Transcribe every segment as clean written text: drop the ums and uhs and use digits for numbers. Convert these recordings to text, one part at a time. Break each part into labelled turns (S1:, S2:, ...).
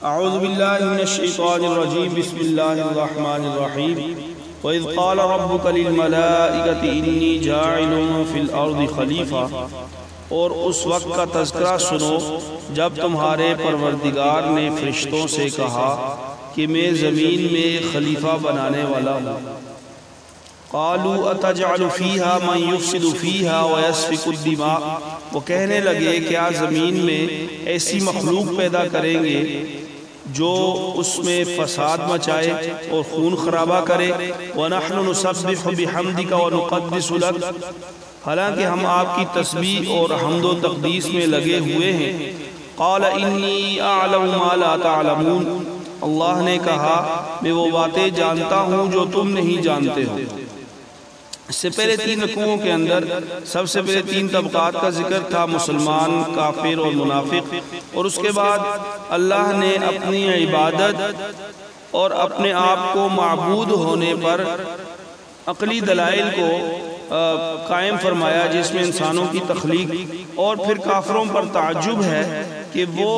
S1: اعوذ باللہ من الشیطان الرجیم بسم اللہ الرحمن الرحیم وَإِذْ قَالَ رَبُّكَ لِلْمَلَائِكَةِ إِنِّي جَاعِلٌ فِي الْأَرْضِ خَلِيفَةً، اور اس وقت کا تذکرہ سنو جب تمہارے پروردگار نے فرشتوں سے کہا کہ میں زمین میں خلیفہ بنانے والا ہوں۔ قَالُوا أَتَجْعَلُ فِيهَا مَنْ يُفْسِدُ فِيهَا وَيَسْفِكُ الدِّمَاءَ، وہ کہنے لگے کیا زمین میں ایسی مخلوق پیدا کریں گے جو اس میں فساد مچائے اور خون خرابہ کرے۔ وَنَحْنُ نُسَبِّحُ بِحَمْدِكَ وَنُقَدِّسُ لَكَ، حالانکہ ہم آپ کی تسبیح اور حمد و تقدیس میں لگے ہوئے ہیں۔ قَالَ إِنِّي أَعْلَمُ مَا لَا تَعْلَمُونَ، اللہ نے کہا میں وہ باتیں جانتا ہوں جو تم نہیں جانتے ہو۔ اس سے پہلے 3 رکوعوں کے اندر سب سے پہلے 3 طبقات کا ذکر تھا، مسلمان، کافر اور منافق، اور اس کے بعد اللہ نے اپنی عبادت اور اپنے آپ کو معبود ہونے پر عقلی دلائل کو قائم فرمایا جس میں انسانوں کی تخلیق، اور پھر کافروں پر تعجب ہے کہ وہ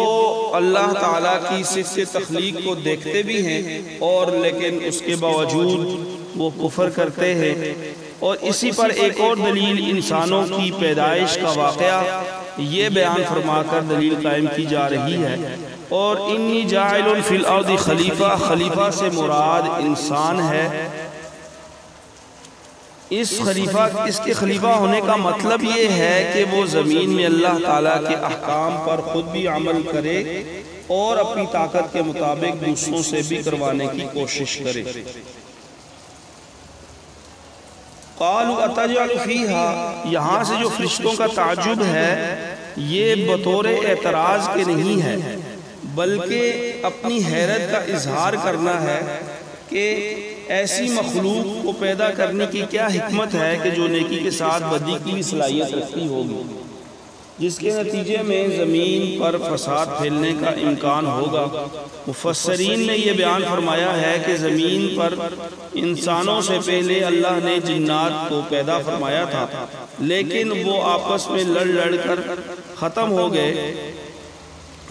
S1: اللہ تعالیٰ کی صفت تخلیق کو دیکھتے بھی ہیں اور لیکن اس کے باوجود وہ کفر کرتے ہیں۔ اور اسی پر ایک اور دلیل انسانوں کی پیدائش کا واقعہ یہ بیان فرما کر دلیل قائم کی جا رہی ہے۔ اور انی جاعل فی الارض خلیفہ، خلیفہ سے مراد انسان ہے۔ اس کے خلیفہ ہونے کا مطلب یہ ہے کہ وہ زمین میں اللہ تعالیٰ کے احکام پر خود بھی عمل کرے اور اپنی طاقت کے مطابق دوسروں سے بھی کروانے کی کوشش کرے۔ قَالُوا أَتَجْعَلُ فِيهَا، یہاں سے جو فرشتوں کا تعجب ہے یہ بطور اعتراض کے نہیں ہے بلکہ اپنی حیرت کا اظہار کرنا ہے کہ ایسی مخلوق کو پیدا کرنے کی کیا حکمت ہے کہ جو نیکی کے ساتھ بدی کی بھی صلاحیت رکھتی ہوگی، جس کے نتیجے میں زمین پر فساد پھیلنے کا امکان ہوگا۔ مفسرین نے یہ بیان فرمایا ہے کہ زمین پر انسانوں سے پہلے اللہ نے جنات کو پیدا فرمایا تھا، لیکن وہ آپس میں لڑ کر ختم ہو گئے،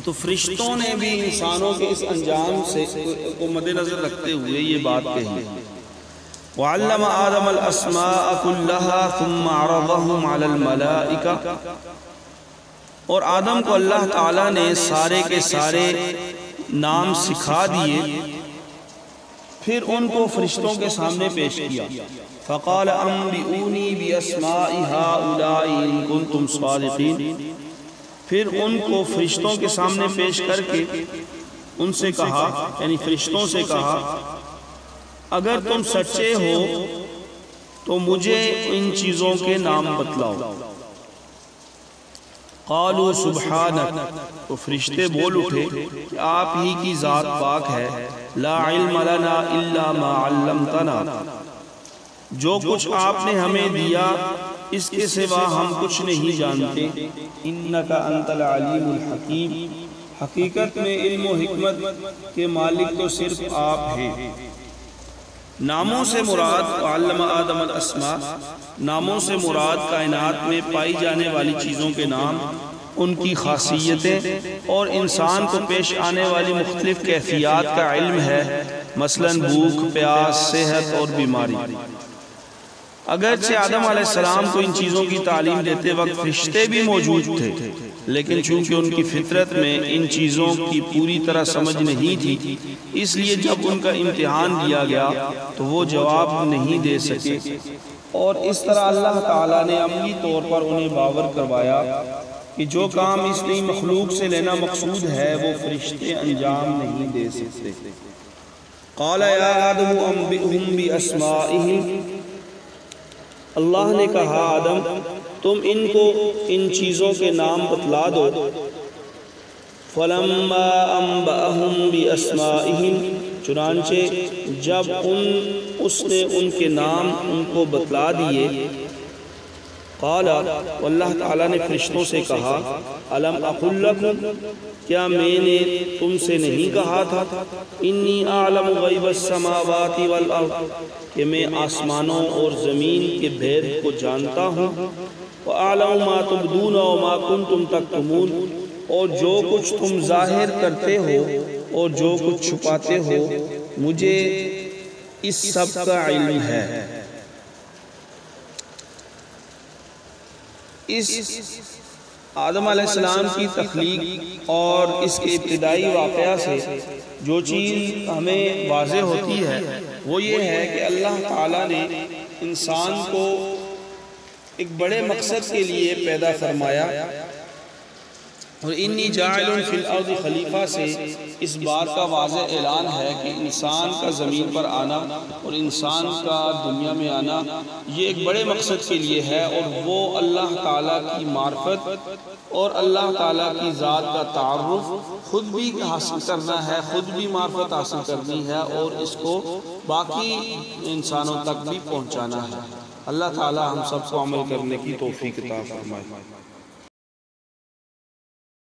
S1: تو فرشتوں نے بھی انسانوں کے اس انجام سے کو مد نظر رکھتے ہوئے یہ بات کہی۔ وَعَلَّمَ آدَمَ الْأَسْمَاءَ كُلَّهَا ثُمَّ عَرَضَهُمْ عَلَى الْمَلَائِكَةِ، اور آدم کو اللہ تعالیٰ نے سارے کے سارے نام سکھا دیے، پھر ان کو فرشتوں کے سامنے پیش کیا۔ فَقَالَ أَنْبِئُونِي بِأَسْمَاءِ هَؤُلَاءِ إِن كُنتُمْ صَادِقِينَ، پھر ان کو فرشتوں کے سامنے پیش کر کے ان سے کہا، یعنی فرشتوں سے کہا اگر تم سچے ہو تو مجھے ان چیزوں کے نام بتلاؤ۔ قالوا سبحانک، تو فرشتے بول اٹھے کہ آپ ہی کی ذات پاک ہے، لا علم لنا الا ما علمتنا، جو کچھ آپ نے ہمیں دیا اس کے سوا ہم کچھ نہیں جانتے۔ انک انت العلیم الحکیم، حقیقت میں علم و حکمت کے مالک تو صرف آپ ہیں۔ ناموں سے مراد علم آدم الاسماء، ناموں سے مراد کائنات میں پائی جانے والی چیزوں کے نام، ان کی خاصیتیں اور انسان کو پیش آنے والی مختلف کیفیات کا علم ہے، مثلا بھوک، پیاس، صحت اور بیماری۔ اگرچہ آدم علیہ السلام کو ان چیزوں کی تعلیم دیتے وقت فرشتے بھی موجود تھے، لیکن چونکہ ان کی فطرت میں ان چیزوں کی پوری طرح سمجھ نہیں تھی، اس لیے جب ان کا امتحان لیا گیا تو وہ جواب نہیں دے سکے، اور اس طرح اللہ تعالیٰ نے عملی طور پر انہیں باور کروایا کہ جو کام اس نئی مخلوق سے لینا مقصود ہے وہ فرشتے انجام نہیں دے سکتے۔ قال یا آدم انبئہم باسمائہم، اللہ نے کہا آدم تم ان کو ان چیزوں کے نام بتلا دو۔ فَلَمَّا أَنْبَأَهُمْ بِأَسْمَائِهِمْ، چنانچہ جب اس نے ان کے نام ان کو بتلا دیے، قال، واللہ تعالیٰ نے فرشتوں سے کہا، أَلَمْ أَقُلْ لَكُمْ، کیا میں نے تم سے نہیں کہا تھا، انی اعلم غیب السماوات والارض، کہ میں آسمانوں اور زمین کے بھید کو جانتا ہوں، وَأَعْلَمُ مَا تُبْدُونَ وَمَا كُنْتُمْ تَكْتُمُونَ، اور جو کچھ تم ظاہر کرتے ہو اور جو کچھ چھپاتے ہو مجھے اس سب کا علم ہے۔ اس آدم علیہ السلام کی تخلیق اور اس کے ابتدائی واقعہ سے جو چیز ہمیں واضح ہوتی ہے وہ یہ ہے کہ اللہ تعالیٰ نے انسان کو ایک بڑے مقصد کے لیے پیدا فرمایا، اور انی جاعل فی الارض خلیفہ سے اس بات کا واضح اعلان ہے کہ انسان کا زمین پر آنا اور انسان کا دنیا میں آنا یہ ایک بڑے مقصد کے لیے ہے، اور وہ اللہ تعالیٰ کی معرفت اور اللہ تعالیٰ کی ذات کا تعارف خود بھی حاصل کرنا ہے، خود بھی معرفت حاصل کرنی ہے، اور اس کو باقی انسانوں تک بھی پہنچانا ہے۔ اللہ تعالیٰ ہم سب کو عمل کرنے کی توفیق عطا فرمائے۔